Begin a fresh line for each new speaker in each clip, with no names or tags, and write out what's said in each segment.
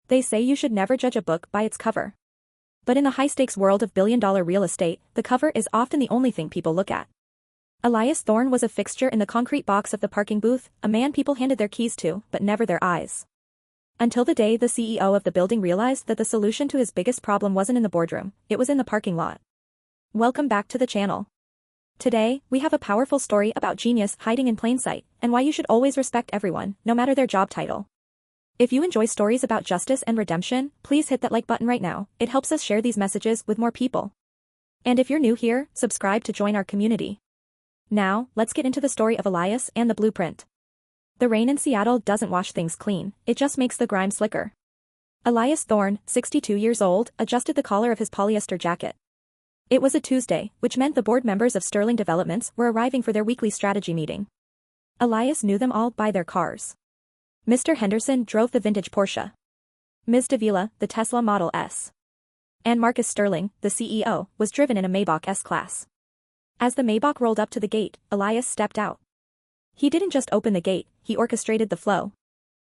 They say you should never judge a book by its cover. But in the high-stakes world of billion-dollar real estate, the cover is often the only thing people look at. Elias Thorne was a fixture in the concrete box of the parking booth, a man people handed their keys to, but never their eyes. Until the day the CEO of the building realized that the solution to his biggest problem wasn't in the boardroom, it was in the parking lot. Welcome back to the channel. Today, we have a powerful story about genius hiding in plain sight, and why you should always respect everyone, no matter their job title. If you enjoy stories about justice and redemption, please hit that like button right now, it helps us share these messages with more people. And if you're new here, subscribe to join our community. Now, let's get into the story of Elias and the blueprint. The rain in Seattle doesn't wash things clean, it just makes the grime slicker. Elias Thorne, 62 years old, adjusted the collar of his polyester jacket. It was a Tuesday, which meant the board members of Sterling Developments were arriving for their weekly strategy meeting. Elias knew them all by their cars. Mr. Henderson drove the vintage Porsche. Ms. Davila, the Tesla Model S. And Marcus Sterling, the CEO, was driven in a Maybach S-Class. As the Maybach rolled up to the gate, Elias stepped out. He didn't just open the gate, he orchestrated the flow.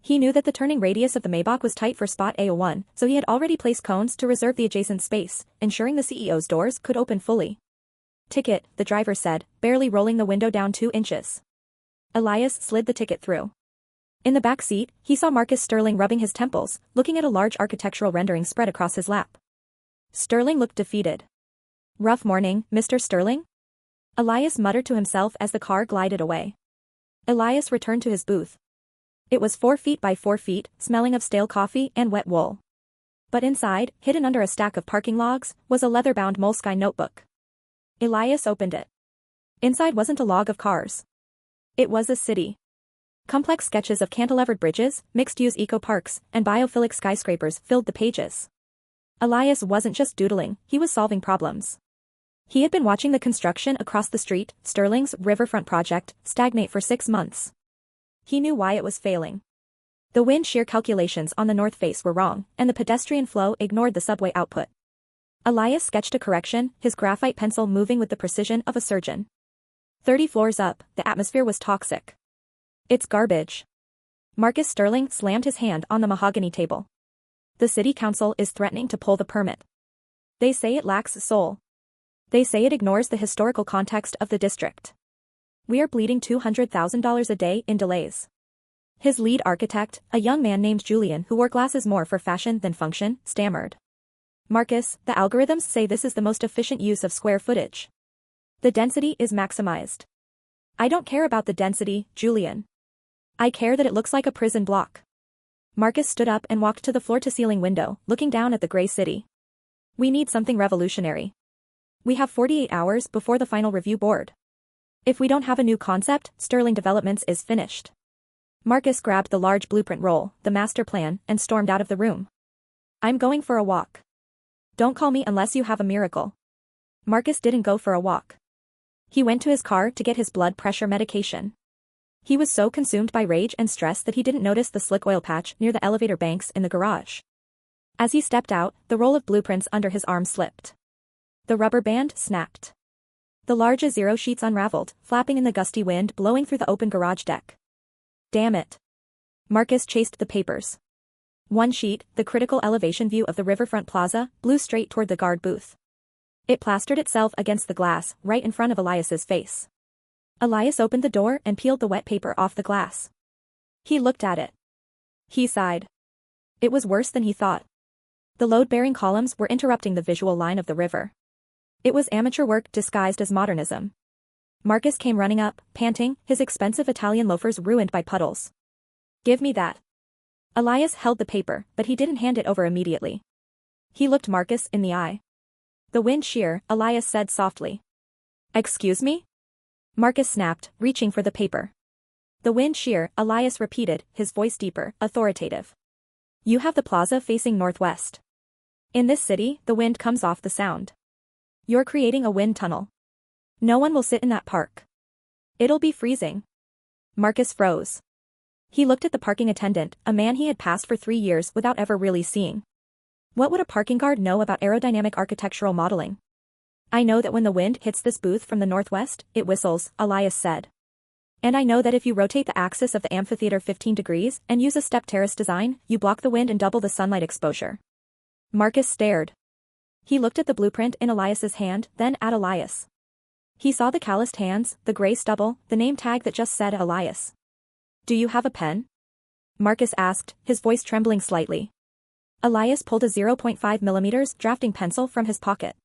He knew that the turning radius of the Maybach was tight for spot A01, so he had already placed cones to reserve the adjacent space, ensuring the CEO's doors could open fully. "Ticket," the driver said, barely rolling the window down 2 inches. Elias slid the ticket through. In the back seat, he saw Marcus Sterling rubbing his temples, looking at a large architectural rendering spread across his lap. Sterling looked defeated. "Rough morning, Mr. Sterling?" Elias muttered to himself as the car glided away. Elias returned to his booth. It was 4 feet by 4 feet, smelling of stale coffee and wet wool. But inside, hidden under a stack of parking logs, was a leather-bound molesky notebook. Elias opened it. Inside wasn't a log of cars. It was a city. Complex sketches of cantilevered bridges, mixed-use eco-parks, and biophilic skyscrapers filled the pages. Elias wasn't just doodling, he was solving problems. He had been watching the construction across the street, Sterling's Riverfront project, stagnate for 6 months. He knew why it was failing. The wind shear calculations on the north face were wrong, and the pedestrian flow ignored the subway output. Elias sketched a correction, his graphite pencil moving with the precision of a surgeon. 30 floors up, the atmosphere was toxic. "It's garbage." Marcus Sterling slammed his hand on the mahogany table. "The city council is threatening to pull the permit. They say it lacks soul. They say it ignores the historical context of the district. We are bleeding $200,000 a day in delays." His lead architect, a young man named Julian who wore glasses more for fashion than function, stammered. "Marcus, the algorithms say this is the most efficient use of square footage. The density is maximized." "I don't care about the density, Julian. I care that it looks like a prison block." Marcus stood up and walked to the floor-to-ceiling window, looking down at the gray city. "We need something revolutionary. We have 48 hours before the final review board. If we don't have a new concept, Sterling Developments is finished." Marcus grabbed the large blueprint roll, the master plan, and stormed out of the room. "I'm going for a walk. Don't call me unless you have a miracle." Marcus didn't go for a walk. He went to his car to get his blood pressure medication. He was so consumed by rage and stress that he didn't notice the slick oil patch near the elevator banks in the garage. As he stepped out, the roll of blueprints under his arm slipped. The rubber band snapped. The large A0 sheets unraveled, flapping in the gusty wind blowing through the open garage deck. "Damn it." Marcus chased the papers. One sheet, the critical elevation view of the Riverfront Plaza, blew straight toward the guard booth. It plastered itself against the glass, right in front of Elias's face. Elias opened the door and peeled the wet paper off the glass. He looked at it. He sighed. It was worse than he thought. The load-bearing columns were interrupting the visual line of the river. It was amateur work disguised as modernism. Marcus came running up, panting, his expensive Italian loafers ruined by puddles. "Give me that." Elias held the paper, but he didn't hand it over immediately. He looked Marcus in the eye. "The wind shear," Elias said softly. "Excuse me?" Marcus snapped, reaching for the paper. "The wind shear," Elias repeated, his voice deeper, authoritative. "You have the plaza facing northwest. In this city, the wind comes off the sound. You're creating a wind tunnel. No one will sit in that park. It'll be freezing." Marcus froze. He looked at the parking attendant, a man he had passed for 3 years without ever really seeing. What would a parking guard know about aerodynamic architectural modeling? "I know that when the wind hits this booth from the northwest, it whistles," Elias said. And I know that if you rotate the axis of the amphitheater 15 degrees and use a step terrace design, you block the wind and double the sunlight exposure. Marcus stared. He looked at the blueprint in Elias's hand, then at Elias. He saw the calloused hands, the gray stubble, the name tag that just said Elias. Do you have a pen? Marcus asked, his voice trembling slightly. Elias pulled a 0.5 mm drafting pencil from his pocket.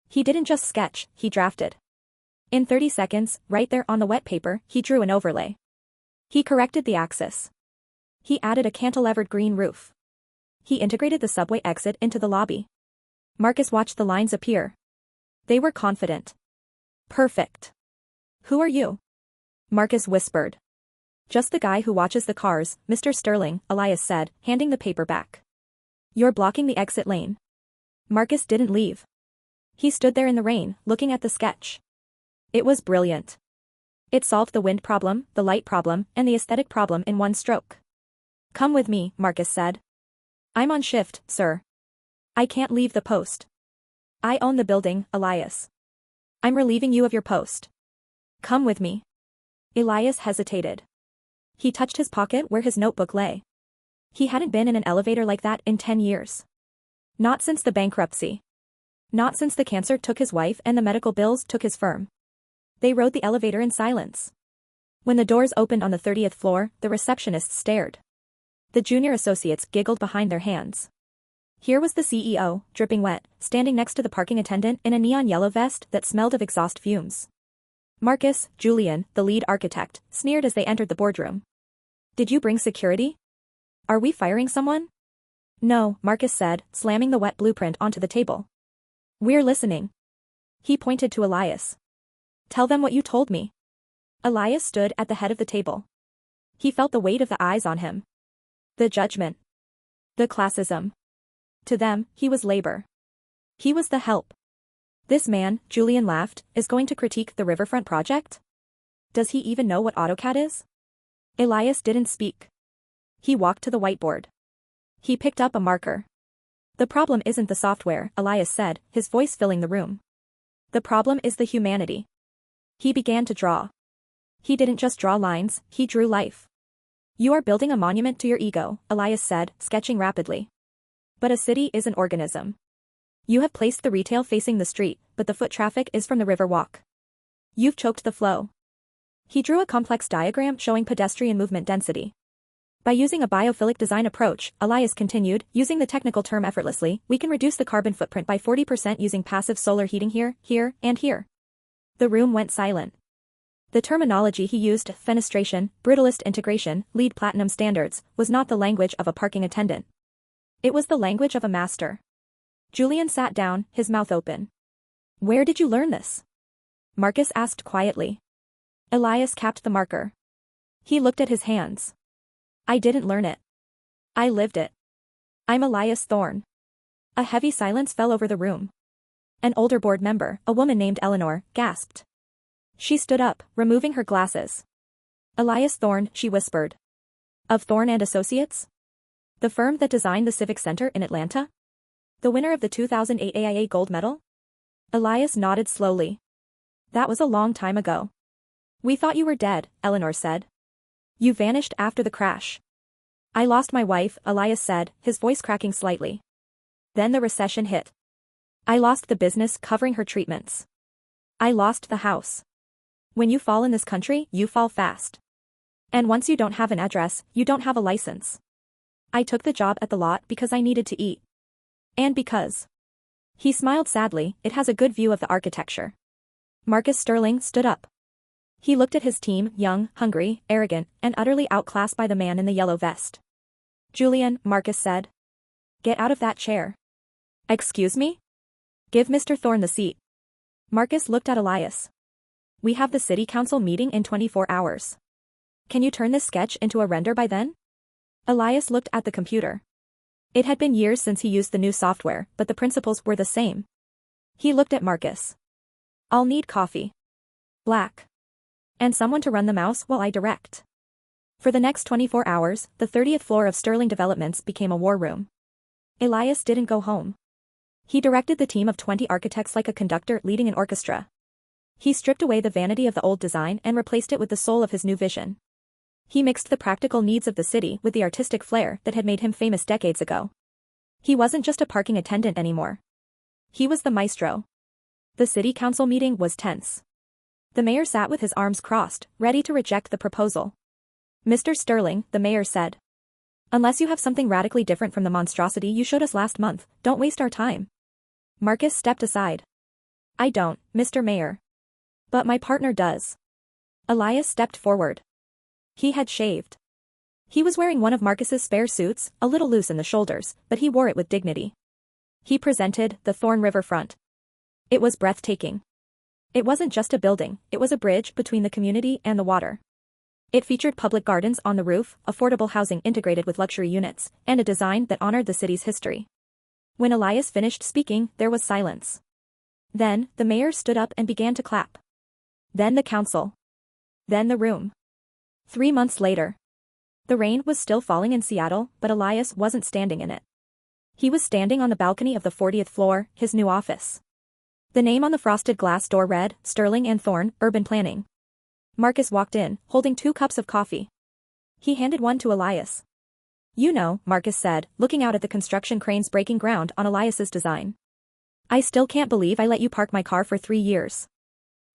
He didn't just sketch, he drafted. In 30 seconds, right there on the wet paper, he drew an overlay. He corrected the axis. He added a cantilevered green roof. He integrated the subway exit into the lobby. Marcus watched the lines appear. They were confident. Perfect. Who are you? Marcus whispered. Just the guy who watches the cars, Mr. Sterling, Elias said, handing the paper back. You're blocking the exit lane. Marcus didn't leave. He stood there in the rain, looking at the sketch. It was brilliant. It solved the wind problem, the light problem, and the aesthetic problem in one stroke. Come with me, Marcus said. I'm on shift, sir. I can't leave the post. I own the building, Elias. I'm relieving you of your post. Come with me. Elias hesitated. He touched his pocket where his notebook lay. He hadn't been in an elevator like that in 10 years. Not since the bankruptcy. Not since the cancer took his wife and the medical bills took his firm. They rode the elevator in silence. When the doors opened on the 30th floor, the receptionists stared. The junior associates giggled behind their hands. Here was the CEO, dripping wet, standing next to the parking attendant in a neon yellow vest that smelled of exhaust fumes. Marcus, Julian, the lead architect, sneered as they entered the boardroom. Did you bring security? Are we firing someone? No, Marcus said, slamming the wet blueprint onto the table. We're listening. He pointed to Elias. Tell them what you told me. Elias stood at the head of the table. He felt the weight of the eyes on him. The judgment. The classism. To them, he was labor. He was the help. This man, Julian laughed, is going to critique the Riverfront project? Does he even know what AutoCAD is? Elias didn't speak. He walked to the whiteboard. He picked up a marker. The problem isn't the software, Elias said, his voice filling the room. The problem is the humanity. He began to draw. He didn't just draw lines, he drew life. You are building a monument to your ego, Elias said, sketching rapidly. But a city is an organism. You have placed the retail facing the street, but the foot traffic is from the river walk. You've choked the flow. He drew a complex diagram showing pedestrian movement density. By using a biophilic design approach, Elias continued, using the technical term effortlessly, we can reduce the carbon footprint by 40% using passive solar heating here, here, and here. The room went silent. The terminology he used, fenestration, brutalist integration, LEED platinum standards, was not the language of a parking attendant. It was the language of a master. Julian sat down, his mouth open. Where did you learn this? Marcus asked quietly. Elias capped the marker. He looked at his hands. I didn't learn it. I lived it. I'm Elias Thorne. A heavy silence fell over the room. An older board member, a woman named Eleanor, gasped. She stood up, removing her glasses. Elias Thorne, she whispered. Of Thorne and Associates? The firm that designed the Civic Center in Atlanta? The winner of the 2008 AIA Gold Medal? Elias nodded slowly. That was a long time ago. We thought you were dead, Eleanor said. You vanished after the crash. I lost my wife, Elias said, his voice cracking slightly. Then the recession hit. I lost the business covering her treatments. I lost the house. When you fall in this country, you fall fast. And once you don't have an address, you don't have a license. I took the job at the lot because I needed to eat. And because. He smiled sadly, it has a good view of the architecture. Marcus Sterling stood up. He looked at his team, young, hungry, arrogant, and utterly outclassed by the man in the yellow vest. Julian, Marcus said. Get out of that chair. Excuse me? Give Mr. Thorne the seat. Marcus looked at Elias. We have the city council meeting in 24 hours. Can you turn this sketch into a render by then? Elias looked at the computer. It had been years since he used the new software, but the principles were the same. He looked at Marcus. I'll need coffee. Black. And someone to run the mouse while I direct. For the next 24 hours, the 30th floor of Sterling Developments became a war room. Elias didn't go home. He directed the team of 20 architects like a conductor leading an orchestra. He stripped away the vanity of the old design and replaced it with the soul of his new vision. He mixed the practical needs of the city with the artistic flair that had made him famous decades ago. He wasn't just a parking attendant anymore. He was the maestro. The city council meeting was tense. The mayor sat with his arms crossed, ready to reject the proposal. "Mr. Sterling," the mayor said. "Unless you have something radically different from the monstrosity you showed us last month, don't waste our time." Marcus stepped aside. "I don't, Mr. Mayor. But my partner does." Elias stepped forward. He had shaved. He was wearing one of Marcus's spare suits, a little loose in the shoulders, but he wore it with dignity. He presented the Thorne Riverfront. It was breathtaking. It wasn't just a building, it was a bridge between the community and the water. It featured public gardens on the roof, affordable housing integrated with luxury units, and a design that honored the city's history. When Elias finished speaking, there was silence. Then, the mayor stood up and began to clap. Then the council. Then the room. 3 months later. The rain was still falling in Seattle, but Elias wasn't standing in it. He was standing on the balcony of the 40th floor, his new office. The name on the frosted glass door read, Sterling and Thorne, Urban Planning. Marcus walked in, holding 2 cups of coffee. He handed one to Elias. "You know," Marcus said, looking out at the construction cranes breaking ground on Elias's design. "I still can't believe I let you park my car for 3 years."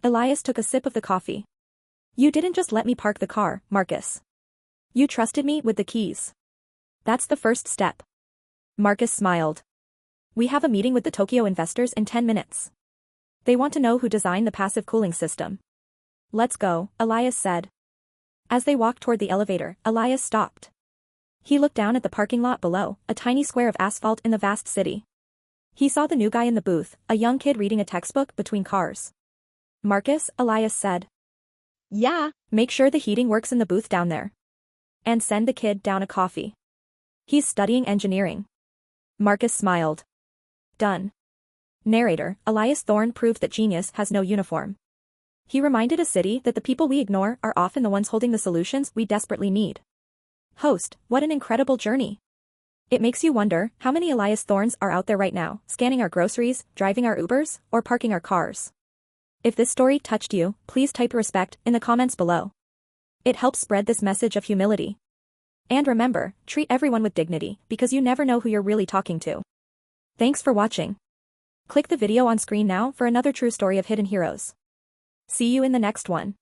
Elias took a sip of the coffee. "You didn't just let me park the car, Marcus. You trusted me with the keys. That's the first step." Marcus smiled. "We have a meeting with the Tokyo investors in 10 minutes. They want to know who designed the passive cooling system." "Let's go," Elias said. As they walked toward the elevator, Elias stopped. He looked down at the parking lot below, a tiny square of asphalt in the vast city. He saw the new guy in the booth, a young kid reading a textbook between cars. "Marcus," Elias said.
"Yeah."
"Make sure the heating works in the booth down there. And send the kid down a coffee. He's studying engineering." Marcus smiled. "Done." Narrator, Elias Thorne proved that genius has no uniform. He reminded a city that the people we ignore are often the ones holding the solutions we desperately need. Host, what an incredible journey. It makes you wonder how many Elias Thornes are out there right now, scanning our groceries, driving our Ubers, or parking our cars. If this story touched you, please type respect in the comments below. It helps spread this message of humility. And remember, treat everyone with dignity, because you never know who you're really talking to. Thanks for watching. Click the video on screen now for another true story of hidden heroes. See you in the next one.